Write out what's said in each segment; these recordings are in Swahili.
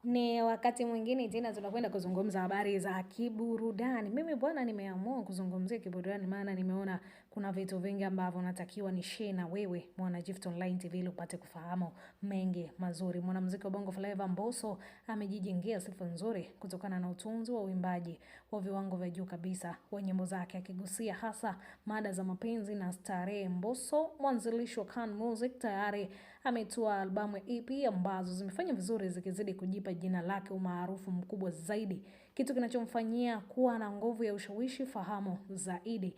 Ni wakati mwingine tena tunakwenda kuzungumza habari za kiburudani. Mimi bwana nimeamua kuzungumzia kiburudani maana nimeona kuna vitu vingi ambavyo natakiwa ni share na wewe mwana Gift Online TV ili upate kufahamu mengi mazuri. Mwanamuziki wa Bongo Flava Mbosso amejijengea sifa nzuri kutokana na utunzi wa uimbaji wa viwango vya juu kabisa wa nyimbo zake, akigusia hasa mada za mapenzi na starehe. Mbosso, mwanzilishi wa Kan Music, tayari ametoa albamu EP ambazo zimefanya vizuri zikizidi kujipa jina lake umaarufu mkubwa zaidi, kitu kinachomfanyia kuwa na nguvu ya ushawishi fahamu zaidi.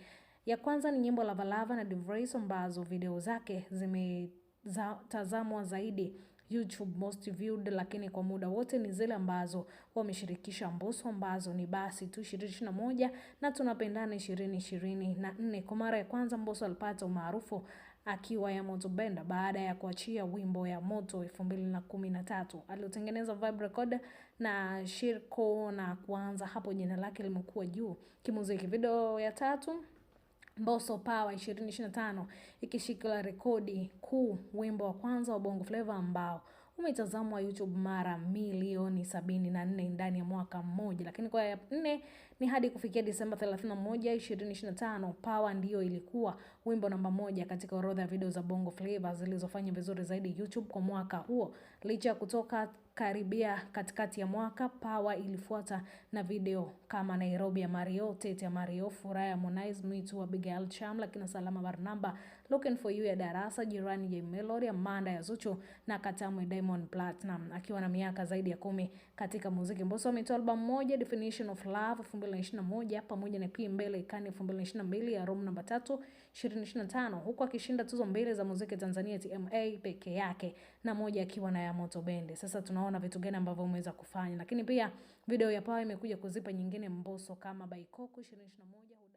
Ya kwanza ni nyimbo Lava Lava na Divorce ambazo video zake zimetazamwa zaidi YouTube most viewed, lakini kwa muda wote ni zile ambazo wameshirikisha Mbosso ambazo ni Basi Tu 2021 na Tunapendana 2024. Kwa mara ya kwanza Mbosso alipata umaarufu akiwa ya Moto Benda baada ya kuachia wimbo ya Moto 2013. Aliotengeneza Vibe Record na Shirko na kuanza hapo jina lake limekuwa juu kimuziki. Video ya tatu Mbosso Power 2025 ikishika rekodi kuu, wimbo wa kwanza wa Bongo Flava ambao umetazamwa YouTube mara milioni 74 ndani ya mwaka mmoja. Lakini kwa ya nne ni hadi kufikia Disemba 31, 2025, Power ndio ilikuwa wimbo namba 1 katika orodha ya video za Bongo Flava zilizofanya vizuri zaidi YouTube kwa mwaka huo. Licha kutoka karibia katikati ya mwaka, Power ilifuata na video kama Nairobi ya Mario, Tete ya Mario, Furaha ya Harmonize, Me Too wa Abigail Cham, Lakini Salama Barnaba, Looking For You ya Darasa, Jirani ya Melody, Amanda ya Zuchu na Katamu ya Diamond Platinum. Akiwa na miaka zaidi ya 10 katika muziki, Mbosso ametoa albamu moja, Definition of Love 2021, pamoja na Pia Mbele Ikani 2022 ya Room namba 3 2025, huku akishinda tuzo mbili za muziki Tanzania TMA peke yake na moja akiwa na ya Moto Bende. Sasa tunaona vitu gani ambavyo umeweza kufanya, lakini pia video ya Power imekuja kuzipa nyingine Mbosso kama Baikoko 2021.